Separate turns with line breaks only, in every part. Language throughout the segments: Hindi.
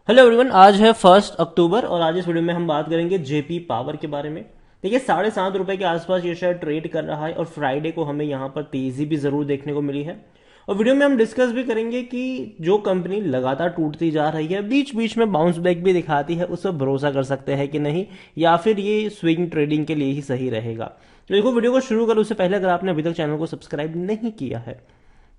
हेलो एवरीवन, आज है 1 अक्टूबर और आज इस वीडियो में हम बात करेंगे जेपी पावर के बारे में। देखिए, 7.5 रुपए के आसपास ये शेयर ट्रेड कर रहा है और फ्राइडे को हमें यहाँ पर तेजी भी जरूर देखने को मिली है। और वीडियो में हम डिस्कस भी करेंगे कि जो कंपनी लगातार टूटती जा रही है, बीच बीच में बाउंस बैक भी दिखाती है, उस पर भरोसा कर सकते हैं कि नहीं, या फिर ये स्विंग ट्रेडिंग के लिए ही सही रहेगा। तो देखो, वीडियो को शुरू करो उससे पहले अगर आपने अभी तक चैनल को सब्सक्राइब नहीं किया है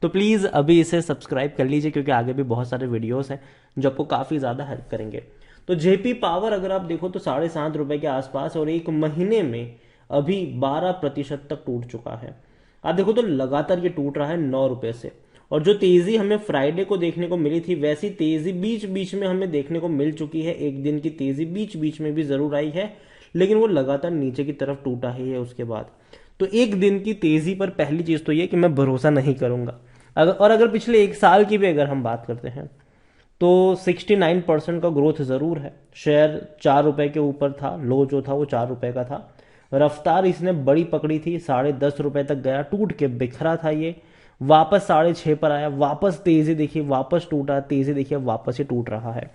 तो प्लीज़ अभी इसे सब्सक्राइब कर लीजिए, क्योंकि आगे भी बहुत सारे वीडियोस हैं जो आपको काफ़ी ज़्यादा हेल्प करेंगे। तो जेपी पावर अगर आप देखो तो 7.5 रुपए के आसपास और एक महीने में अभी 12% तक टूट चुका है। आप देखो तो लगातार ये टूट रहा है 9 रुपए से। और जो तेजी हमें फ्राइडे को देखने को मिली थी, वैसी तेजी बीच बीच में हमें देखने को मिल चुकी है। एक दिन की तेजी बीच बीच में भी जरूर आई है, लेकिन वो लगातार नीचे की तरफ टूटा ही है उसके बाद। तो एक दिन की तेजी पर पहली चीज तो ये कि मैं भरोसा नहीं करूंगा। अगर पिछले एक साल की भी अगर हम बात करते हैं तो 69% का ग्रोथ जरूर है। शेयर 4 रुपए के ऊपर था, लो जो था वो 4 रुपए का था। रफ्तार इसने बड़ी पकड़ी थी, 10.5 रुपए तक गया, टूट के बिखरा था ये, वापस 6.5 पर आया, वापस तेजी देखिए, वापस टूटा, तेजी देखिए, वापस ये टूट रहा है।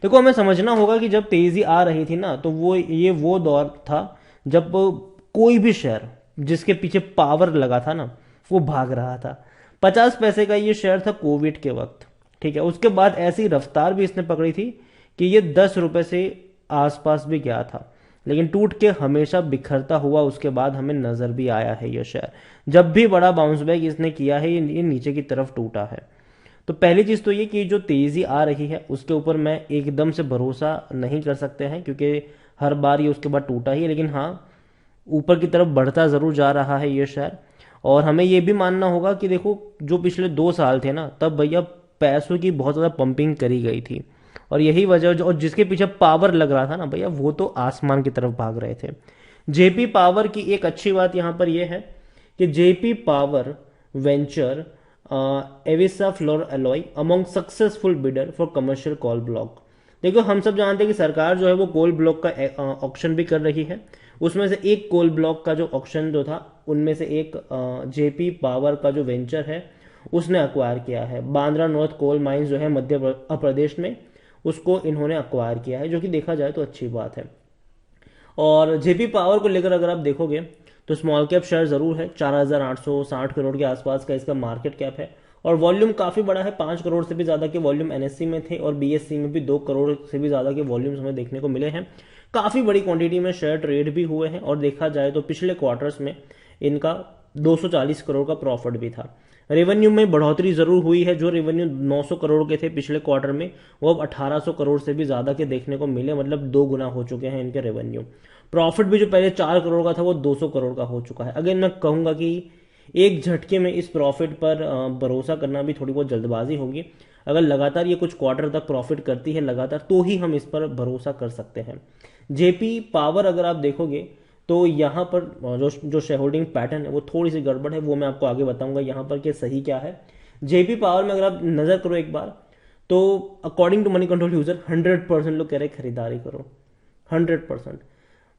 देखो, हमें समझना होगा कि जब तेजी आ रही थी ना, तो वो दौर था जब कोई भी शेयर जिसके पीछे पावर लगा था ना, वो भाग रहा था। 50 पैसे का ये शेयर था कोविड के वक्त, ठीक है। उसके बाद ऐसी रफ्तार भी इसने पकड़ी थी कि ये 10 रुपए से आसपास भी गया था, लेकिन टूट के हमेशा बिखरता हुआ उसके बाद हमें नजर भी आया है ये शेयर। जब भी बड़ा बाउंस बैक इसने किया है, ये नीचे की तरफ टूटा है। तो पहली चीज तो ये कि जो तेजी आ रही है उसके ऊपर मैं एकदम से भरोसा नहीं कर सकते हैं, क्योंकि हर बार ये उसके बाद टूटा ही है। लेकिन हाँ, ऊपर की तरफ बढ़ता जरूर जा रहा है ये शेयर। और हमें ये भी मानना होगा कि देखो, जो पिछले 2 साल थे ना, तब भैया पैसों की बहुत ज्यादा पंपिंग करी गई थी। और यही वजह, और जिसके पीछे पावर लग रहा था ना भैया, वो तो आसमान की तरफ भाग रहे थे। जेपी पावर की एक अच्छी बात यहां पर यह है कि जेपी पावर वेंचर एविसा floor alloy among successful bidder for commercial coal block. देखो, हम सब जानते हैं कि सरकार जो है वो कोल ब्लॉक का ऑक्शन भी कर रही है। उसमें से एक कोल ब्लॉक का जो ऑक्शन जो था, उनमें से एक जेपी पावर का जो वेंचर है उसने अक्वायर किया है। बांद्रा नॉर्थ कोल माइंस जो है मध्य प्रदेश में, उसको इन्होंने अक्वायर किया है, जो कि देखा जाए तो अच्छी बात है। और जेपी पावर को लेकर अगर आप देखोगे तो स्मॉल कैप शेयर जरूर है, 4,860 करोड़ के आसपास का इसका मार्केट कैप है। और वॉल्यूम काफी बड़ा है, 5 करोड़ से भी ज्यादा के वॉल्यूम एनएससी में थे और बीएससी में भी 2 करोड़ से भी ज्यादा के वॉल्यूम्स हमें देखने को मिले हैं। काफी बड़ी क्वांटिटी में शेयर ट्रेड भी हुए हैं और देखा जाए तो पिछले क्वार्टर्स में इनका 240 करोड़ का प्रॉफिट भी था। रेवेन्यू में बढ़ोतरी जरूर हुई है, जो रेवेन्यू 900 करोड़ के थे पिछले क्वार्टर में, वो अब 1800 करोड़ से भी ज्यादा के देखने को मिले, मतलब 2 गुना हो चुके हैं इनके रेवेन्यू। प्रॉफिट भी जो पहले 4 करोड़ का था वो 200 करोड़ का हो चुका है। अगेन मैं कहूंगा कि एक झटके में इस प्रॉफिट पर भरोसा करना भी थोड़ी बहुत जल्दबाजी होगी। अगर लगातार ये कुछ क्वार्टर तक प्रॉफिट करती है लगातार, तो ही हम इस पर भरोसा कर सकते हैं। जेपी पावर अगर आप देखोगे तो यहाँ पर जो शेयर होल्डिंग पैटर्न है वो थोड़ी सी गड़बड़ है, वो मैं आपको आगे बताऊंगा यहाँ पर कि सही क्या है। जेपी पावर में अगर आप नजर करो एक बार, तो according to Moneycontrol user 100% लोग कह रहे खरीदारी करो, 100%।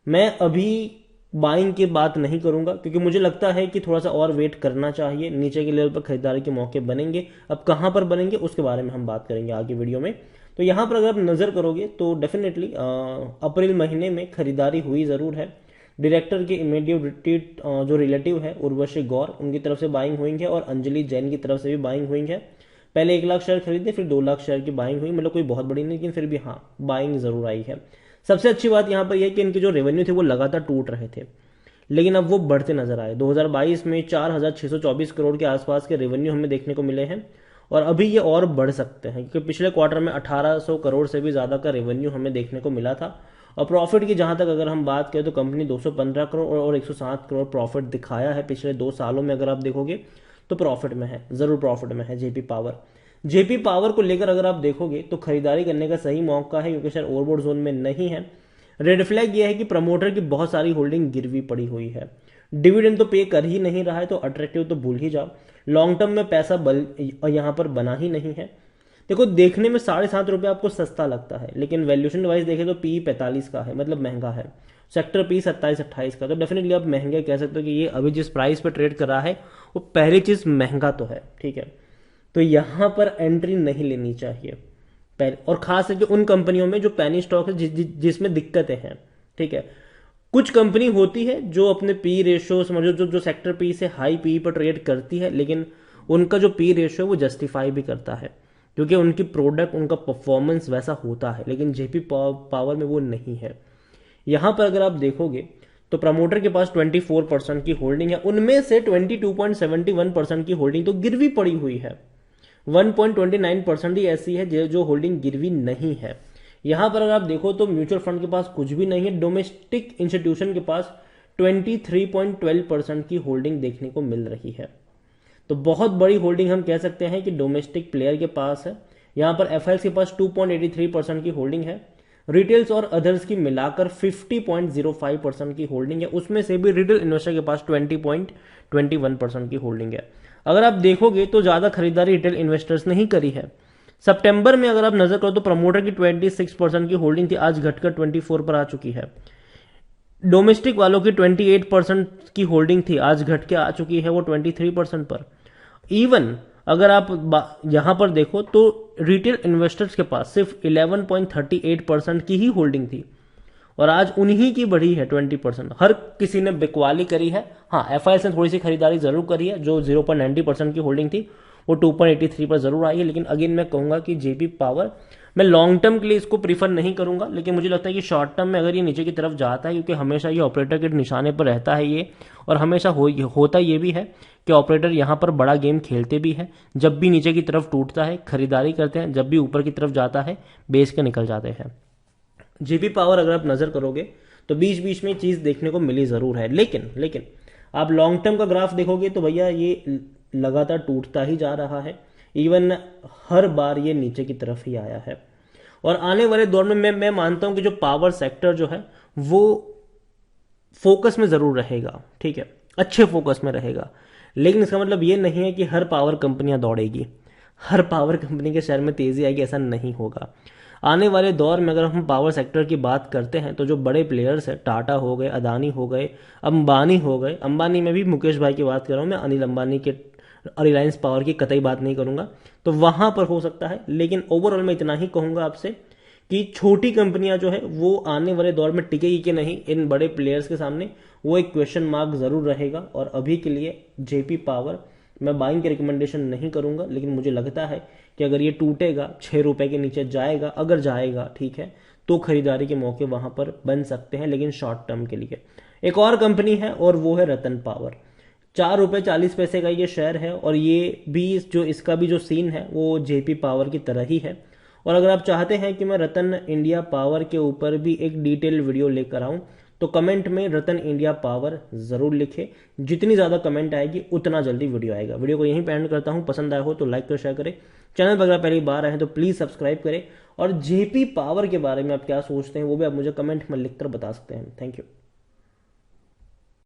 मैं अभी बाइंग की बात नहीं करूंगा, क्योंकि मुझे लगता है कि थोड़ा सा और वेट करना चाहिए, नीचे के लेवल पर खरीदारी के मौके बनेंगे। अब कहां पर बनेंगे उसके बारे में हम बात करेंगे आगे वीडियो में। तो यहां पर अगर आप नजर करोगे तो डेफिनेटली अप्रैल महीने में खरीदारी हुई जरूर है। डायरेक्टर के इमीडिएट जो रिलेटिव है उर्वशी गौर, उनकी तरफ से बाइंग हुई है और अंजलि जैन की तरफ से भी बाइंग हुई है। पहले 1 लाख शेयर खरीदे, फिर 2 लाख शेयर की बाइंग हुई, मतलब कोई बहुत बड़ी नहीं, लेकिन फिर भी हाँ, बाइंग जरूर आई है। सबसे अच्छी बात यहां पर यह कि इनके जो रेवेन्यू थे वो लगातार टूट रहे थे, लेकिन अब वो बढ़ते नजर आए। 2022 में 4,624 करोड़ के आसपास के रेवेन्यू हमें देखने को मिले हैं और अभी ये और बढ़ सकते हैं, क्योंकि पिछले क्वार्टर में 1,800 करोड़ से भी ज्यादा का रेवेन्यू हमें देखने को मिला था। और प्रॉफिट की जहां तक अगर हम बात करें तो कंपनी 215 करोड़ और 107 करोड़ प्रॉफिट दिखाया है पिछले 2 सालों में। अगर आप देखोगे तो प्रॉफिट में है, जरूर प्रॉफिट में है जेपी पावर। जेपी पावर को लेकर अगर आप देखोगे तो खरीदारी करने का सही मौका है, क्योंकि शायद ओवरबोर्ड जोन में नहीं है। रेड फ्लैग यह है कि प्रमोटर की बहुत सारी होल्डिंग गिरवी पड़ी हुई है, डिविडेंड तो पे कर ही नहीं रहा है, तो अट्रैक्टिव तो भूल ही जाओ। लॉन्ग टर्म में पैसा बल यहां पर बना ही नहीं है। देखो, देखने में 7.5 रुपए आपको सस्ता लगता है, लेकिन वैल्यूएशन वाइज देखे तो पी 45 का है, मतलब महंगा है। सेक्टर पी 27-28 का, तो डेफिनेटली आप महंगे कह सकते हो कि ये अभी जिस प्राइस पर ट्रेड कर रहा है वो पहली चीज महंगा तो है, ठीक है। तो यहां पर एंट्री नहीं लेनी चाहिए, और खास करके उन कंपनियों में जो पैनी स्टॉक है जिसमें दिक्कतें हैं, ठीक है। कुछ कंपनी होती है जो अपने पी रेशियो समझो जो सेक्टर पी से हाई पी पर ट्रेड करती है, लेकिन उनका जो पी रेशियो है वो जस्टिफाई भी करता है क्योंकि उनकी प्रोडक्ट उनका परफॉर्मेंस वैसा होता है, लेकिन जेपी पावर में वो नहीं है। यहां पर अगर आप देखोगे तो प्रमोटर के पास 24% की होल्डिंग है, उनमें से 22.71% की होल्डिंग तो गिरवी पड़ी हुई है। 1.29% ही ऐसी है जो होल्डिंग गिरवी नहीं है। यहां पर अगर आप देखो तो म्यूचुअल फंड के पास कुछ भी नहीं है, डोमेस्टिक इंस्टीट्यूशन के पास 23.12% की होल्डिंग देखने को मिल रही है। तो बहुत बड़ी होल्डिंग हम कह सकते हैं कि डोमेस्टिक प्लेयर के पास है। यहां पर एफआईएस के पास 2.83% की होल्डिंग है, रिटेल्स और अदर्स की मिलाकर 50.05% की होल्डिंग है, उसमें से भी रिटेल इन्वेस्टर के पास 20.21% की होल्डिंग है। अगर आप देखोगे तो ज्यादा खरीदारी रिटेल इन्वेस्टर्स ने ही करी है। सितंबर में अगर आप नजर करो तो प्रमोटर की 26% की होल्डिंग थी, आज घटकर 24 पर आ चुकी है। डोमेस्टिक वालों की 28% की होल्डिंग थी, आज घट के आ चुकी है वो 23% पर। इवन अगर आप यहां पर देखो तो रिटेल इन्वेस्टर्स के पास सिर्फ 11.38% की ही होल्डिंग थी और आज उन्हीं की बढ़ी है 20%। हर किसी ने बिकवाली करी है। हाँ, एफआईएस ने थोड़ी सी खरीदारी जरूर करी है, जो 0.90% की होल्डिंग थी वो 2.83 पर जरूर आई है। लेकिन अगेन मैं कहूंगा कि जेपी पावर मैं लॉन्ग टर्म के लिए इसको प्रीफर नहीं करूंगा, लेकिन मुझे लगता है कि शॉर्ट टर्म में अगर ये नीचे की तरफ जाता है, क्योंकि हमेशा ये ऑपरेटर के निशाने पर रहता है ये, और हमेशा होता ये भी है कि ऑपरेटर यहां पर बड़ा गेम खेलते भी है। जब भी नीचे की तरफ टूटता है खरीदारी करते हैं, जब भी ऊपर की तरफ जाता है बेच के निकल जाते हैं। जेपी पावर अगर आप नजर करोगे तो बीच बीच में चीज देखने को मिली जरूर है, लेकिन आप लॉन्ग टर्म का ग्राफ देखोगे तो भैया ये लगातार टूटता ही जा रहा है। इवन हर बार ये नीचे की तरफ ही आया है और आने वाले दौर में मैं मानता हूं कि जो पावर सेक्टर जो है वो फोकस में जरूर रहेगा, ठीक है, अच्छे फोकस में रहेगा। लेकिन इसका मतलब ये नहीं है कि हर पावर कंपनियां दौड़ेगी, हर पावर कंपनी के शेयर में तेजी आएगी, ऐसा नहीं होगा। आने वाले दौर में अगर हम पावर सेक्टर की बात करते हैं तो जो बड़े प्लेयर्स हैं, टाटा हो गए, अदानी हो गए, अंबानी हो गए, अंबानी में भी मुकेश भाई की बात कर रहा हूं मैं, अनिल अंबानी के रिलायंस पावर की कतई बात नहीं करूंगा, तो वहां पर हो सकता है। लेकिन ओवरऑल मैं इतना ही कहूंगा आपसे कि छोटी कंपनियां जो है वो आने वाले दौर में टिकेगी कि नहीं, इन बड़े प्लेयर्स के सामने वो एक क्वेश्चन मार्क जरूर रहेगा। और अभी के लिए जेपी पावर मैं बाइंग की रिकमेंडेशन नहीं करूंगा, लेकिन मुझे लगता है कि अगर ये टूटेगा, 6 रुपए के नीचे जाएगा, अगर जाएगा, ठीक है, तो खरीदारी के मौके वहां पर बन सकते हैं, लेकिन शॉर्ट टर्म के लिए। एक और कंपनी है और वो है रतन पावर। 4 रुपए 40 पैसे का ये शेयर है और ये भी जो इसका भी जो सीन है वो जेपी पावर की तरह ही है। और अगर आप चाहते हैं कि मैं रतन इंडिया पावर के ऊपर भी एक डिटेल वीडियो लेकर आऊं तो कमेंट में रतन इंडिया पावर जरूर लिखे। जितनी ज्यादा कमेंट आएगी उतना जल्दी वीडियो आएगा। वीडियो को यहीं पे एंड करता हूं। पसंद आया हो तो लाइक कर शेयर करें। चैनल पर अगर पहली बार आए हैं तो प्लीज सब्सक्राइब करें और जेपी पावर के बारे में आप क्या सोचते हैं वो भी आप मुझे कमेंट में लिखकर बता सकते हैं। Thank you.